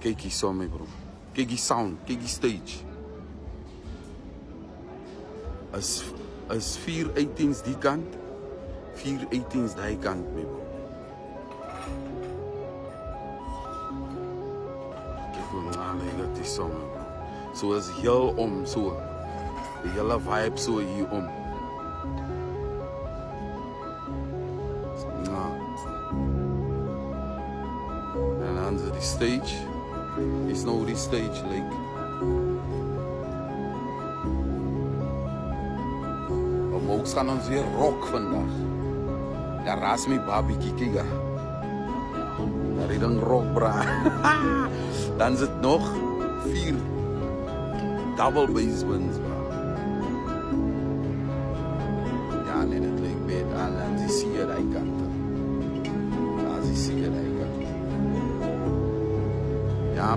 Kyk hier saam my bro. Kyk die sound, kyk die stage. Is 4 18s die kant, 4 18s daai kant my bro. Kyk hoe my gat die saam my bro. So is heel om so. Die hele vibe so hier om. En dan is die stage. Is nou die stage like. Ook gaan ons weer rock vandag. Daar raas my babiekie kiga. Daar is een rock bra. Dan zit nog 4 double bass winds bra. Ja, nee, het lijkt beter aan. Dan zie je die kant. Dan zie je die kant. Ja.